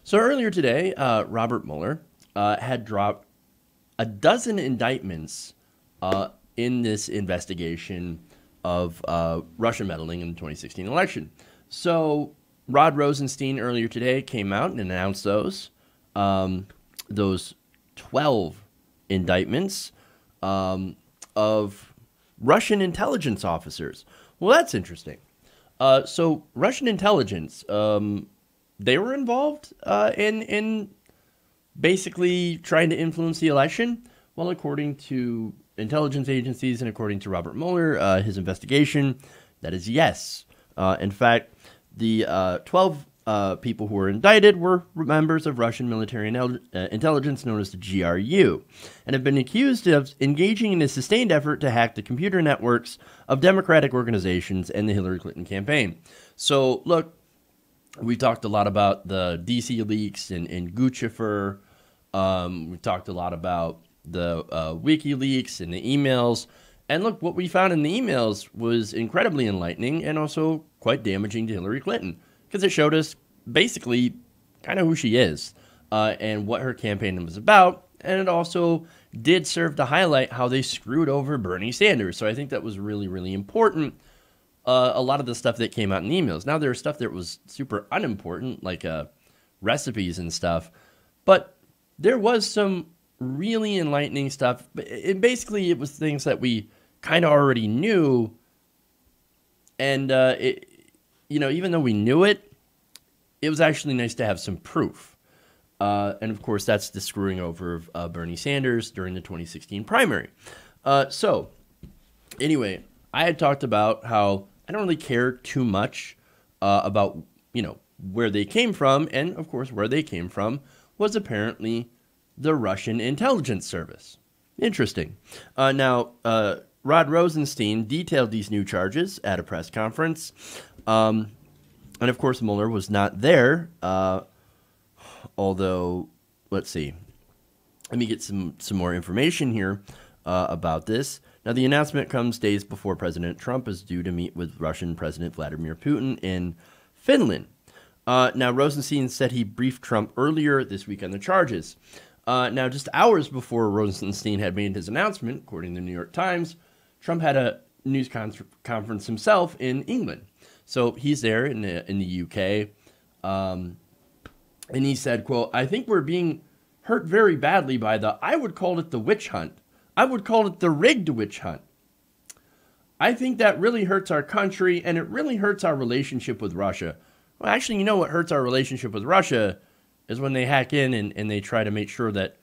So earlier today, Robert Mueller had dropped a dozen indictments in this investigation of Russian meddling in the 2016 election. So Rod Rosenstein earlier today came out and announced those 12 indictments of Russian intelligence officers. Well, that's interesting. So Russian intelligence, they were involved in basically trying to influence the election. Well, according to intelligence agencies and according to Robert Mueller, his investigation, that is yes. In fact, the 12 people who were indicted were members of Russian military intelligence known as the GRU and have been accused of engaging in a sustained effort to hack the computer networks of Democratic organizations and the Hillary Clinton campaign. So, look, we talked a lot about the DC leaks and Guccifer. We talked a lot about the WikiLeaks and the emails. And look, what we found in the emails was incredibly enlightening and also quite damaging to Hillary Clinton because it showed us basically kind of who she is and what her campaign was about. And it also did serve to highlight how they screwed over Bernie Sanders. So I think that was really, really important. A lot of the stuff that came out in the emails. Now, there was stuff that was super unimportant, like recipes and stuff. But there was some really enlightening stuff. Basically, it was things that we kind of already knew. And, even though we knew it, it was actually nice to have some proof. And, of course, that's the screwing over of Bernie Sanders during the 2016 primary. So, anyway, I had talked about how I don't really care too much about, where they came from. And, of course, where they came from was apparently the Russian intelligence service. Interesting. Now, Rod Rosenstein detailed these new charges at a press conference. And, of course, Mueller was not there. Although, let's see. Let me get some more information here about this. Now, the announcement comes days before President Trump is due to meet with Russian President Vladimir Putin in Finland. Now, Rosenstein said he briefed Trump earlier this week on the charges. Now, just hours before Rosenstein had made his announcement, according to the New York Times, Trump had a news conference himself in England. So he's there in the UK. And he said, quote, "I think we're being hurt very badly by I would call it the witch hunt. I would call it the rigged witch hunt. I think that really hurts our country, and it really hurts our relationship with Russia." Well, actually, what hurts our relationship with Russia is when they hack in and they try to make sure that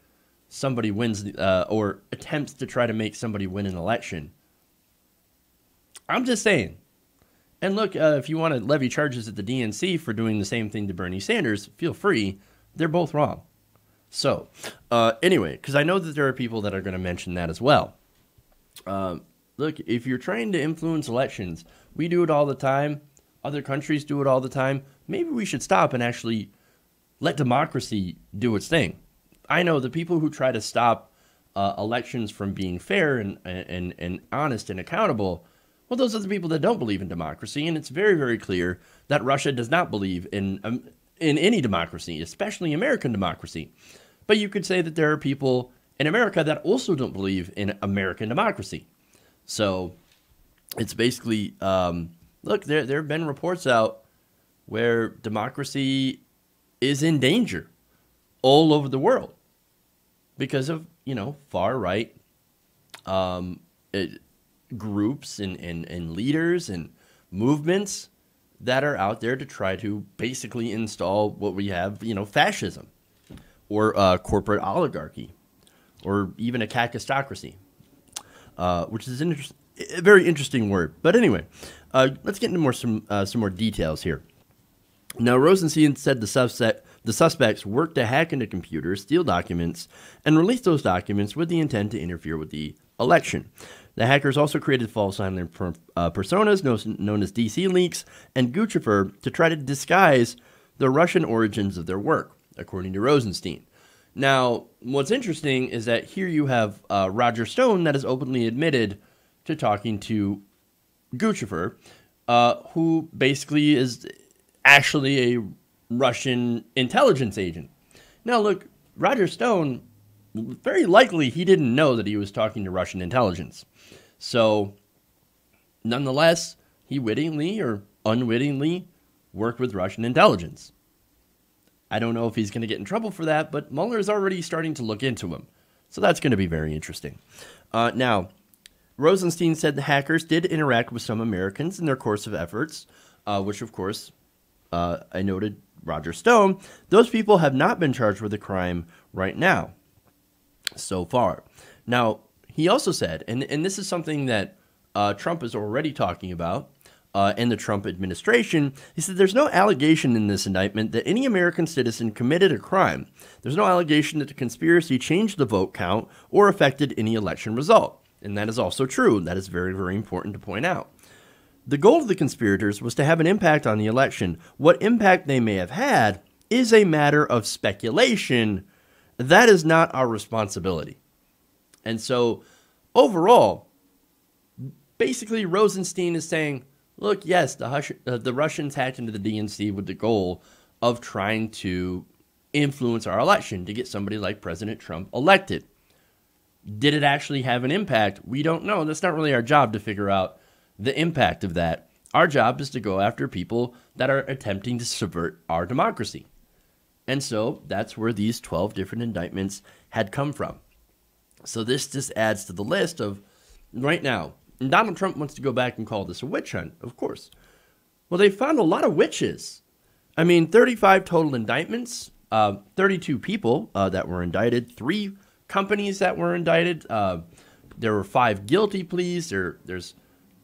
somebody wins or attempts to try to make somebody win an election. I'm just saying. And look, if you want to levy charges at the DNC for doing the same thing to Bernie Sanders, feel free. They're both wrong. So, anyway, because I know that there are people that are going to mention that as well. Look, if you're trying to influence elections, we do it all the time. Other countries do it all the time. Maybe we should stop and actually let democracy do its thing. I know the people who try to stop elections from being fair and honest and accountable, well, those are the people that don't believe in democracy. And it's very, very clear that Russia does not believe in any democracy, especially American democracy. But you could say that there are people in America that also don't believe in American democracy. So it's basically, look, there have been reports out where democracy is in danger all over the world because of, far-right groups and leaders and movements that are out there to try to basically install what we have, fascism or corporate oligarchy or even a kakistocracy, which is a very interesting word. But anyway, let's get into some more details here. Now, Rosenstein said the suspects worked to hack into computers, steal documents, and release those documents with the intent to interfere with the election. The hackers also created false online personas known as DC leaks and Guccifer to try to disguise the Russian origins of their work, according to Rosenstein. Now, what's interesting is that here you have Roger Stone that has openly admitted to talking to Guccifer, who basically is actually a Russian intelligence agent. Now, look, Roger Stone, very likely he didn't know that he was talking to Russian intelligence. So, nonetheless, he wittingly or unwittingly worked with Russian intelligence. I don't know if he's going to get in trouble for that, but Mueller is already starting to look into him. So that's going to be very interesting. Now, Rosenstein said the hackers did interact with some Americans in their course of efforts, which, of course, I noted Roger Stone. Those people have not been charged with a crime right now, so far. Now, he also said, and this is something that Trump is already talking about, and the Trump administration, he said there's no allegation in this indictment that any American citizen committed a crime. There's no allegation that the conspiracy changed the vote count or affected any election result. And that is also true. That is very, very important to point out. The goal of the conspirators was to have an impact on the election. What impact they may have had is a matter of speculation. That is not our responsibility. And so, overall, basically Rosenstein is saying, look, yes, the Russians hacked into the DNC with the goal of trying to influence our election to get somebody like President Trump elected. Did it actually have an impact? We don't know. That's not really our job to figure out the impact of that. Our job is to go after people that are attempting to subvert our democracy. And so that's where these 12 different indictments had come from. So this just adds to the list of, right now, Donald Trump wants to go back and call this a witch hunt, of course. Well, they found a lot of witches. I mean, 35 total indictments, 32 people that were indicted, 3 companies that were indicted. There were 5 guilty pleas. There's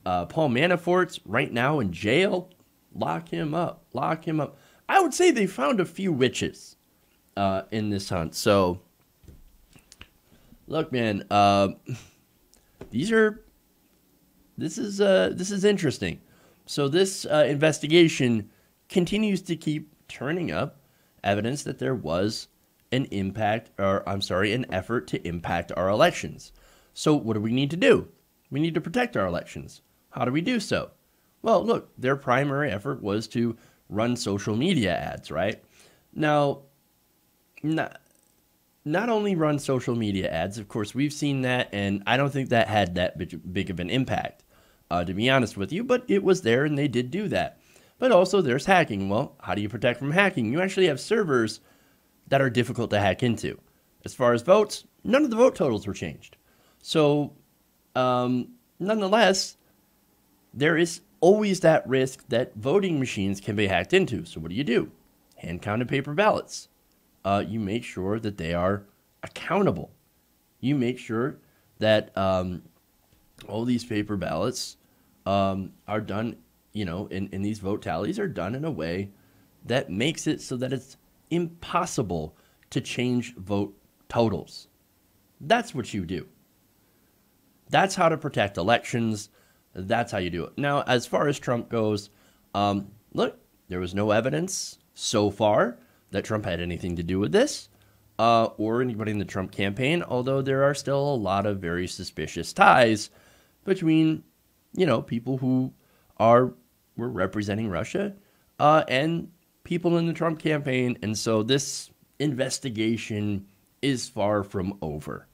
Paul Manafort's right now in jail. Lock him up. Lock him up. I would say they found a few witches in this hunt. So, look, man, this is interesting. So this investigation continues to keep turning up evidence that there was an effort to impact our elections. So what do we need to do? We need to protect our elections. How do we do so? Well, look, their primary effort was to run social media ads, right? Now, not only run social media ads, of course, we've seen that, and I don't think that had that big of an impact, to be honest with you, but it was there, and they did do that. But also, there's hacking. Well, how do you protect from hacking? You actually have servers that are difficult to hack into. As far as votes, none of the vote totals were changed. So, nonetheless, there is always that risk that voting machines can be hacked into. So what do? Hand-counted paper ballots. You make sure that they are accountable. You make sure that all these paper ballots are done, in these vote tallies are done in a way that makes it so that it's impossible to change vote totals. That's what you do. That's how to protect elections. That's how you do it. Now, as far as Trump goes, look, there was no evidence so far that Trump had anything to do with this, or anybody in the Trump campaign, although there are still a lot of very suspicious ties between, people who were representing Russia, and people in the Trump campaign. And so this investigation is far from over.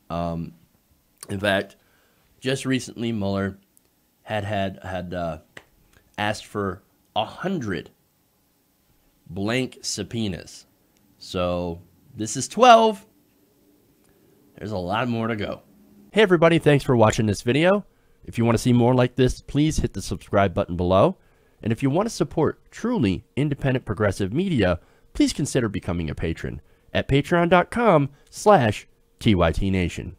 In fact, just recently, Mueller had asked for 100 blank subpoenas. So this is 12. There's a lot more to go. Hey everybody, thanks for watching this video. If you want to see more like this, please hit the subscribe button below. And if you want to support truly independent progressive media, please consider becoming a patron at patreon.com/TYTNation.